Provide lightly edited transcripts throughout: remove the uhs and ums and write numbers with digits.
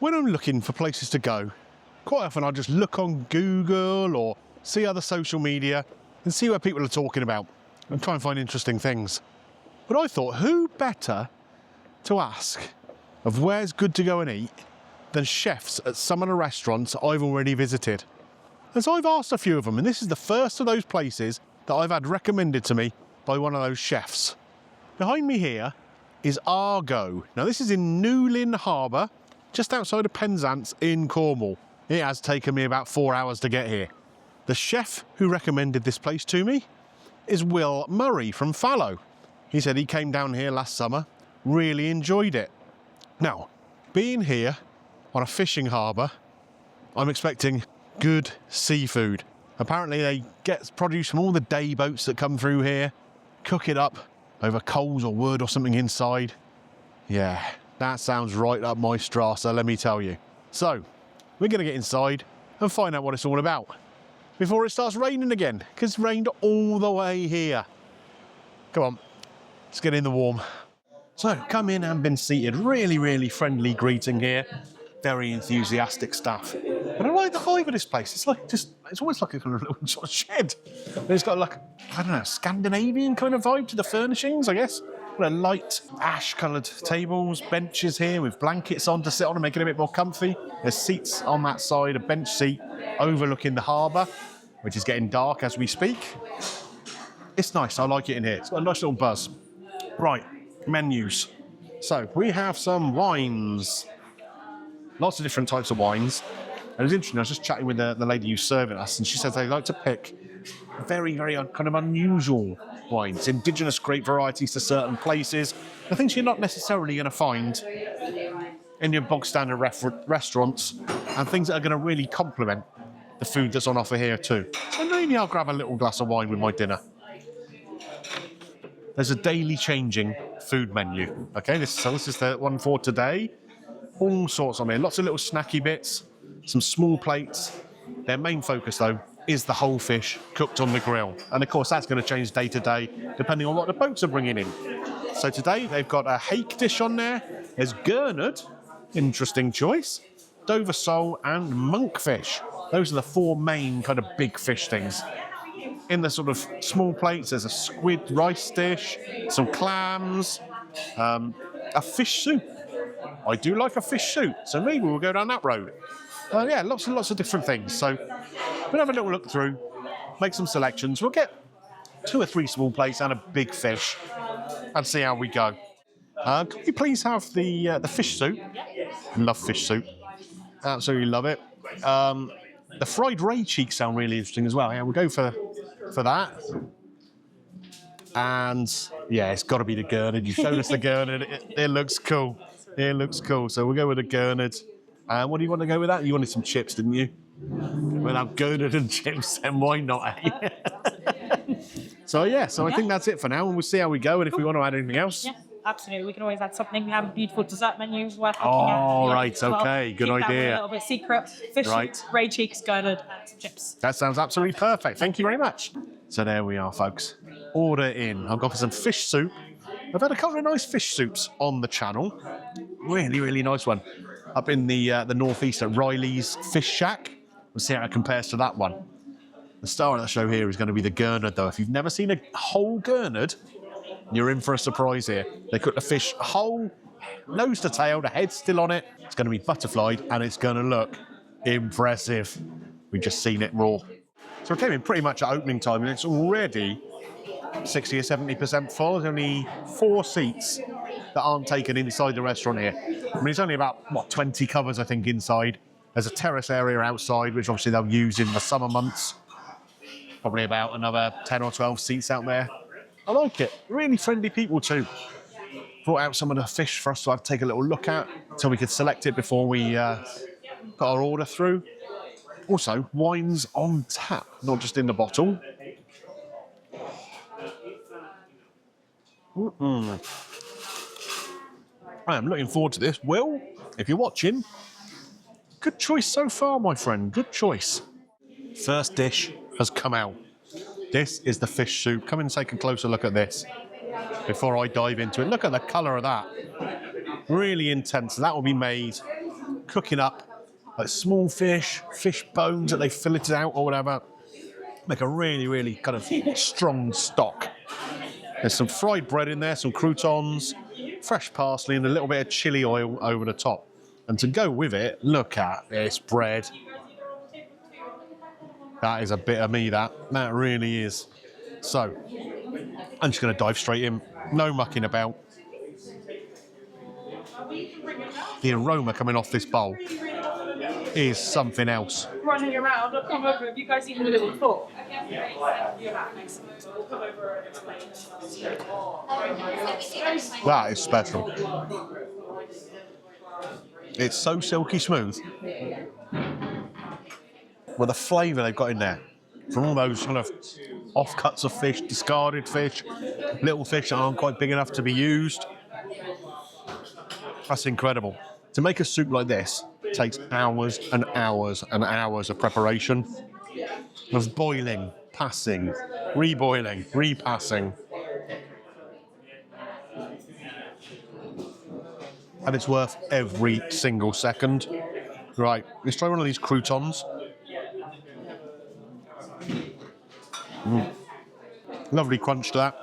When I'm looking for places to go, quite often I'll just look on Google or see other social media and see what people are talking about and try and find interesting things. But I thought, who better to ask of where's good to go and eat than chefs at some of the restaurants I've already visited. And so I've asked a few of them, and this is the first of those places that I've had recommended to me by one of those chefs. Behind me here is Argo. Now this is in Newlyn Harbour, just outside of Penzance in Cornwall. It has taken me about 4 hours to get here. The chef who recommended this place to me is Murray from Fallow. He said he came down here last summer, really enjoyed it. Now, being here on a fishing harbour, I'm expecting good seafood. Apparently they get produce from all the day boats that come through here, cook it up over coals or wood or something inside. Yeah, that sounds right up my strata, let me tell you. So, we're going to get inside and find out what it's all about before it starts raining again, because it's rained all the way here. Come on, let's get in the warm. So, come in and been seated. Really, really friendly greeting here. Very enthusiastic staff. And I like the vibe of this place. It's like it's almost like a kind of little sort of shed. But it's got like, I don't know, Scandinavian kind of vibe to the furnishings, I guess. Got a light ash-coloured tables, benches here with blankets on to sit on and make it a bit more comfy. There's seats on that side, a bench seat overlooking the harbour, which is getting dark as we speak. It's nice, I like it in here. It's got a nice little buzz. Right, menus. So, we have some wines. Lots of different types of wines. And it was interesting, I was just chatting with the lady who's serving us, and she says they like to pick very, very kind of unusual wines, indigenous grape varieties to certain places, the things you're not necessarily going to find in your bog standard restaurants, and things that are going to really complement the food that's on offer here too. So maybe I'll grab a little glass of wine with my dinner. There's a daily changing food menu. Okay, this is the one for today. All sorts on here, lots of little snacky bits, some small plates. Their main focus though is the whole fish cooked on the grill. And of course that's going to change day to day depending on what the boats are bringing in. So today they've got a hake dish on there. There's Gurnard, interesting choice, Dover sole and monkfish. Those are the four main kind of big fish things. In the sort of small plates there's a squid rice dish, some clams, a fish soup. I do like a fish soup, so maybe we'll go down that road. Yeah, lots and lots of different things. So we'll have a little look through, make some selections. We'll get 2 or 3 small plates and a big fish and see how we go. Can you please have the fish soup? Love fish soup. Absolutely love it. The fried ray cheeks sound really interesting as well. Yeah, we'll go for that. And yeah, it's got to be the Gurnard. You've shown us the Gurnard. It looks cool. It looks cool. So we'll go with the Gurnard. What do you want to go with that? You wanted some chips, didn't you? We'll have Gurnard and chips, then why not, eh? So I think that's it for now, and we'll see how we go, and if we want to add anything else. Yeah, absolutely. We can always add something. We have a beautiful dessert menu worth looking at. Oh, right, okay, good idea. That a little bit secret. Fish, right. Ray cheeks, Gurnard, and some chips. That sounds absolutely perfect. Thank you very much. So there we are, folks. Order in. I've gone for some fish soup. I've had a couple of nice fish soups on the channel. Really, really nice one. Up in the northeast at Riley's Fish Shack. We'll see how it compares to that one. The star of the show here is going to be the Gurnard, though. If you've never seen a whole Gurnard, you're in for a surprise here. They cook the fish whole, nose to tail, the head's still on it. It's going to be butterflied, and it's going to look impressive. We've just seen it raw. So it came in pretty much at opening time, and it's already 60 or 70% full. There's only 4 seats that aren't taken inside the restaurant here. I mean, it's only about, 20 covers, I think, inside. There's a terrace area outside, which obviously they'll use in the summer months. Probably about another 10 or 12 seats out there. I like it. Really friendly people too. Brought out some of the fish for us to have to take a little look at so we could select it before we got our order through. Also, wines on tap, not just in the bottle. I am looking forward to this. Will, if you're watching, good choice so far, my friend. Good choice. First dish has come out. This is the fish soup. Come in and take a closer look at this before I dive into it. Look at the colour of that. Really intense. That will be made cooking up like small fish, fish bones that they filleted out or whatever. Make a really, really kind of strong stock. There's some fried bread in there, some croutons, fresh parsley, and a little bit of chili oil over the top. And to go with it, look at this bread. That is a bit of me, that really is. So, I'm just going to dive straight in. No mucking about. The aroma coming off this bowl is something else. Running around, I'll come over. Have you guys eaten it before? That is special. It's so silky smooth. With the flavour they've got in there. From all those kind of offcuts of fish, discarded fish, little fish that aren't quite big enough to be used. That's incredible. To make a soup like this takes hours and hours and hours of preparation. Of boiling, passing, reboiling, repassing. And it's worth every single second. Right, let's try one of these croutons. Lovely crunch to that.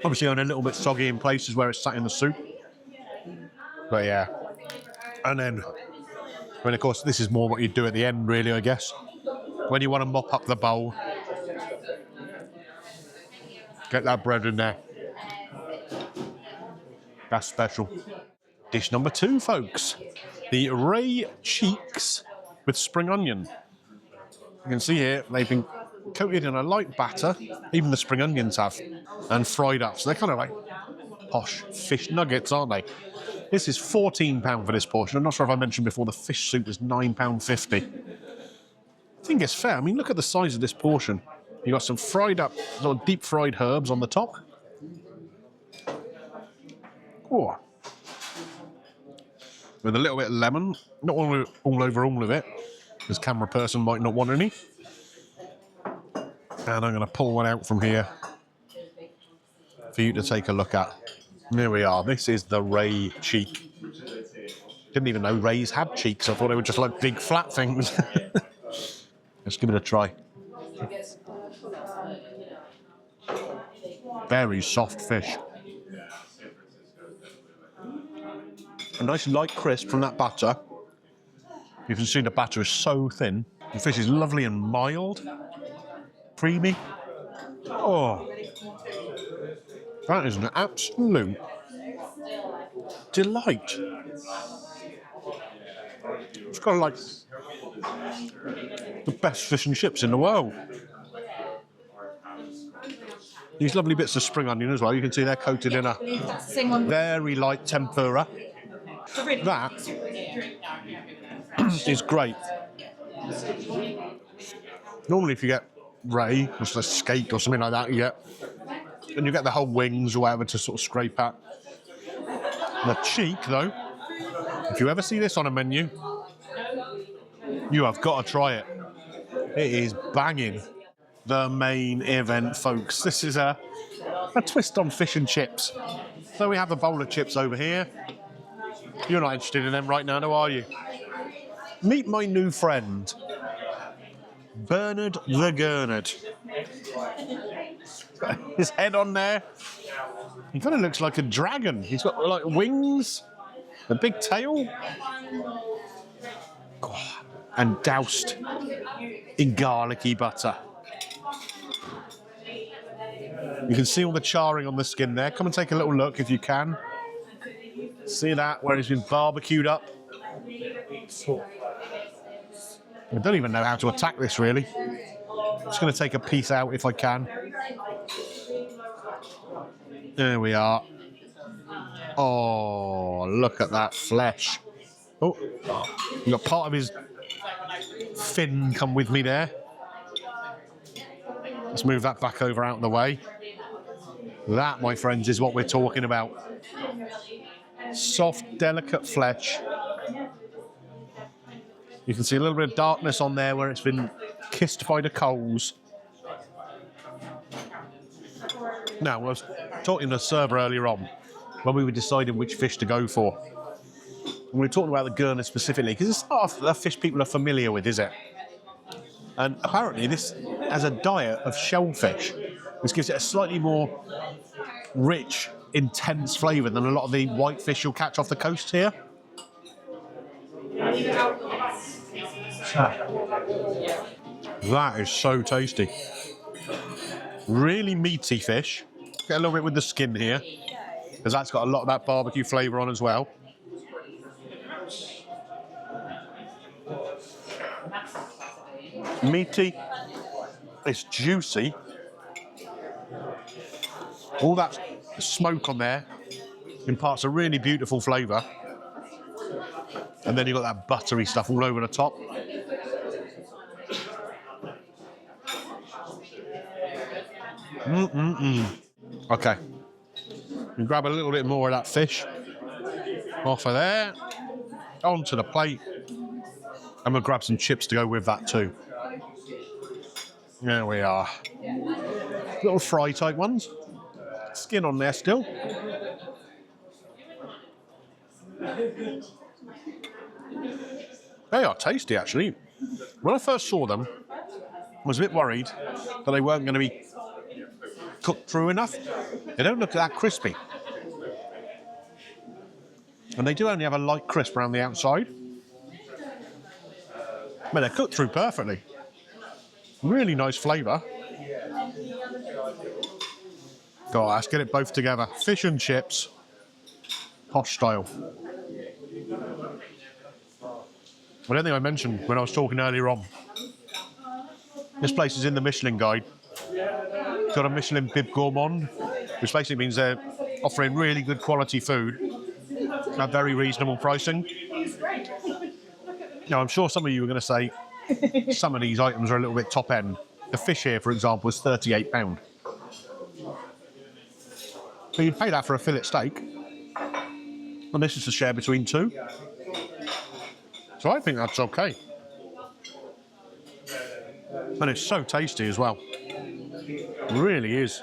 Obviously on a little bit soggy in places where it's sat in the soup. But yeah. And then, I mean, of course, this is more what you do at the end, really, I guess. When you want to mop up the bowl, get that bread in there. That's special. Dish number 2, folks. The ray cheeks with spring onion. You can see here, they've been coated in a light batter, even the spring onions have, and fried up. So they're kind of like posh fish nuggets, aren't they? This is £14 for this portion. I'm not sure if I mentioned before the fish soup was £9.50. I think it's fair. I mean, look at the size of this portion. You got some fried up, sort of deep fried herbs on the top. Oh. With a little bit of lemon, not all over all of it, because camera person might not want any. And I'm going to pull one out from here for you to take a look at. There we are. This is the ray cheek. Didn't even know rays had cheeks. I thought they were just like big flat things. Let's give it a try. Very soft fish. A nice light crisp from that batter. You can see the batter is so thin. The fish is lovely and mild. Creamy. Oh. That is an absolute delight. It's got like the best fish and chips in the world. These lovely bits of spring onion as well. You can see they're coated in a very light tempura. That is great. Normally if you get ray, or a skate or something like that, you get the whole wings or whatever to sort of scrape at. The cheek, though, if you ever see this on a menu, you have got to try it. It is banging. The main event, folks. This is a twist on fish and chips. So we have a bowl of chips over here. You're not interested in them right now, no, are you? Meet my new friend, Bernard the Gurnard. His head on there. He kind of looks like a dragon. He's got like wings, a big tail, and doused in garlicky butter. You can see all the charring on the skin there. Come and take a little look if you can. See that, where it's been barbecued up. I don't even know how to attack this, really. I'm just going to take a piece out if I can. There we are. Oh, look at that flesh. Oh, you got part of his fin come with me there. Let's move that back over out of the way. That, my friends, is what we're talking about. Soft, delicate flesh. You can see a little bit of darkness on there where it's been kissed by the coals. Now, I was talking to the server earlier on when we were deciding which fish to go for. And we're talking about the Gurnard specifically, because it's not a fish people are familiar with, is it? And apparently this has a diet of shellfish, which gives it a slightly more rich, intense flavour than a lot of the white fish you'll catch off the coast here. That is so tasty. Really meaty fish. Get a little bit with the skin here, because that's got a lot of that barbecue flavour on as well. Meaty, it's juicy. All that smoke on there imparts a really beautiful flavour. And then you've got that buttery stuff all over the top. Okay. You grab a little bit more of that fish off of there, onto the plate, and we'll grab some chips to go with that too. There we are. Little fry type ones. Skin on there still. They are tasty, actually. When I first saw them, I was a bit worried that they weren't going to be cooked through enough. They don't look that crispy. And they do only have a light crisp around the outside. But they're cooked through perfectly. Really nice flavour. Oh, let's get it both together. Fish and chips. Posh style. I don't think I mentioned when I was talking earlier on. This place is in the Michelin Guide. It's got a Michelin Bib Gourmand, which basically means they're offering really good quality food at very reasonable pricing. Now, I'm sure some of you are going to say some of these items are a little bit top end. The fish here, for example, is £38. So you'd pay that for a fillet steak. And this is to share between two. So I think that's okay. And it's so tasty as well. It really is.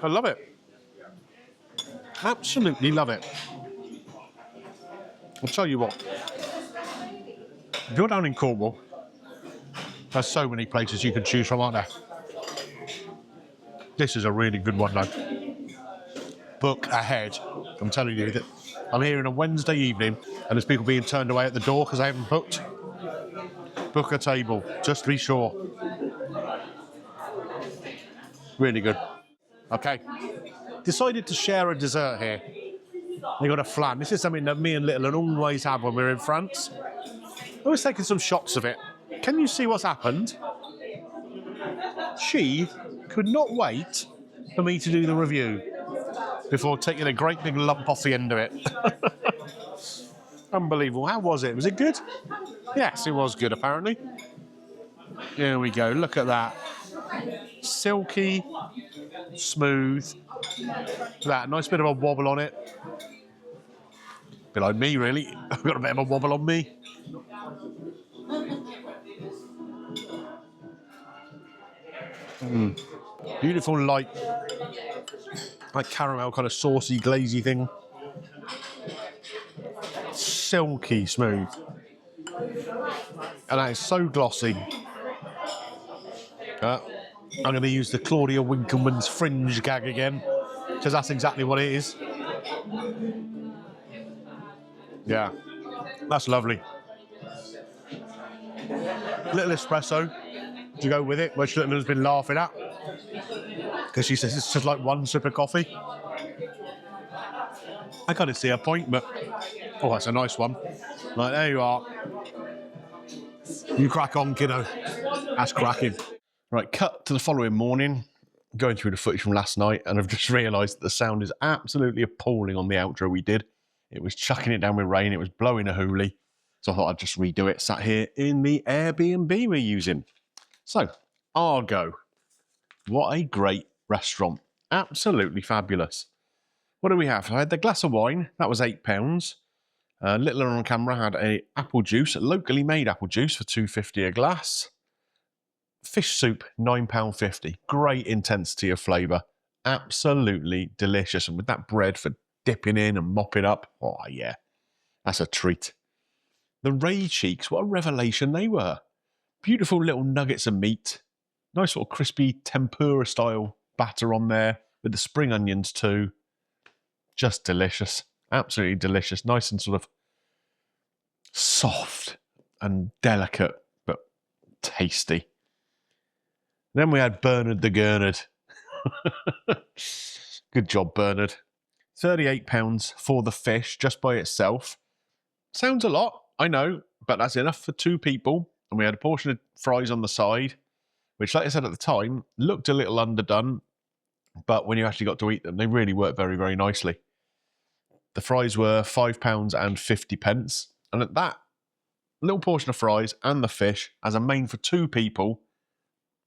I love it. Absolutely love it. I'll tell you what. If you're down in Cornwall, there's so many places you can choose from, aren't there? This is a really good one, though. Book ahead. I'm telling you that I'm here on a Wednesday evening and there's people being turned away at the door because they haven't booked. Book a table, just to be sure. Really good. Okay. Decided to share a dessert here. We got a flan. This is something that me and Little always have when we're in France. I was taking some shots of it. Can you see what's happened? She could not wait for me to do the review before taking a great big lump off the end of it. Unbelievable. How was it? Was it good? Yes, it was good, apparently. There we go. Look at that. Silky, smooth. That nice bit of a wobble on it. A bit like me, really. I've got a bit of a wobble on me. Beautiful light, like caramel, kind of saucy, glazy thing. Silky smooth. And that is so glossy. I'm going to use the Claudia Winkleman's fringe gag again, because that's exactly what it is. Yeah, that's lovely. Little espresso to go with it, which Little has been laughing at, because she says it's just like one sip of coffee. I kind of see her point, but oh, that's a nice one. Like, there you are. You crack on, kiddo. That's cracking. Right, cut to the following morning. Going through the footage from last night, and I've just realised that the sound is absolutely appalling on the outro we did. It was chucking it down with rain. It was blowing a hoolie. So I thought I'd just redo it. Sat here in the Airbnb we're using. So, Argo. What a great restaurant. Absolutely fabulous. What do we have? I had the glass of wine. That was £8. Littler on camera had a apple juice, locally made apple juice for £2.50 a glass. Fish soup, £9.50. Great intensity of flavour. Absolutely delicious. And with that bread for dipping in and mopping up, oh yeah, that's a treat. The ray cheeks, what a revelation they were. Beautiful little nuggets of meat. Nice sort of crispy tempura style batter on there with the spring onions too. Just delicious. Absolutely delicious. Nice and sort of soft and delicate, but tasty. Then we had Bernard the Gurnard. Good job, Bernard. £38 for the fish just by itself. Sounds a lot, I know, but that's enough for 2 people. And we had a portion of fries on the side, which, like I said at the time, looked a little underdone. But when you actually got to eat them, they really worked very, very nicely. The fries were £5.50. And at that little portion of fries and the fish, as a main for 2 people,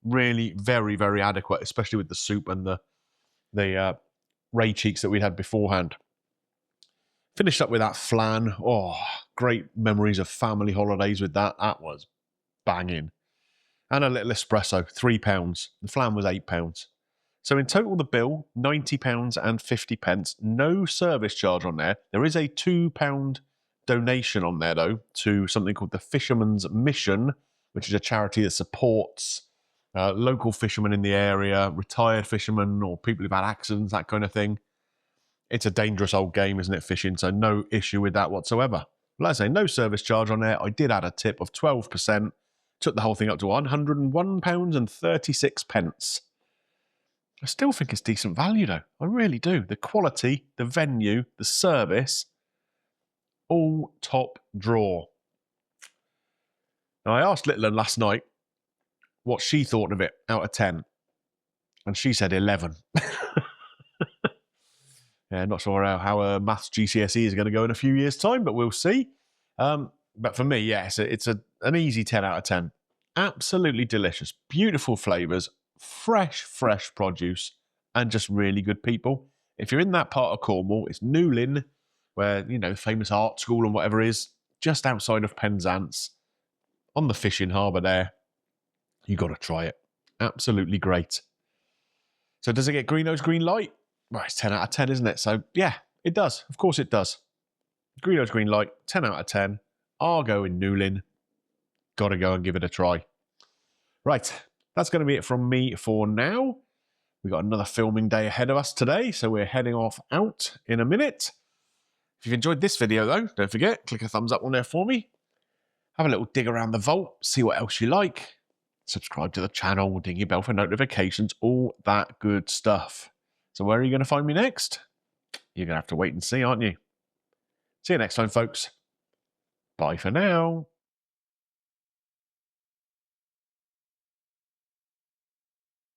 really very, very adequate, especially with the soup and the ray cheeks that we'd had beforehand. Finished up with that flan. Oh, great memories of family holidays with that. That was banging. And a little espresso, £3. The flan was £8. So in total, the bill, £90.50. No service charge on there. There is a £2 donation on there, though, to something called the Fisherman's Mission, which is a charity that supports local fishermen in the area, retired fishermen, or people who've had accidents, that kind of thing. It's a dangerous old game, isn't it, fishing? So no issue with that whatsoever. Like I say, no service charge on there. I did add a tip of 12%. Took the whole thing up to £101.36. I still think it's decent value, though. I really do. The quality, the venue, the service, all top draw. Now, I asked Littlin last night what she thought of it out of 10. And she said 11. Yeah, not sure how her maths GCSE is going to go in a few years' time, but we'll see. But for me, yes, it's an easy 10 out of 10. Absolutely delicious. Beautiful flavours. Fresh produce. And just really good people. If you're in that part of Cornwall, it's Newlyn, where, famous art school and whatever is, just outside of Penzance, on the fishing harbour there. You got to try it. Absolutely great. So does it get Greeno's green light? Well, it's 10 out of 10, isn't it? So, yeah, it does. Of course it does. Greeno's green light, 10 out of 10. Argo in Newlyn. Got to go and give it a try. Right, that's going to be it from me for now. We've got another filming day ahead of us today, so we're heading off out in a minute. If you've enjoyed this video, though, don't forget, click a thumbs up on there for me. Have a little dig around the vault, see what else you like. Subscribe to the channel, ding your bell for notifications, all that good stuff. So where are you going to find me next? You're going to have to wait and see, aren't you? See you next time, folks. Bye for now.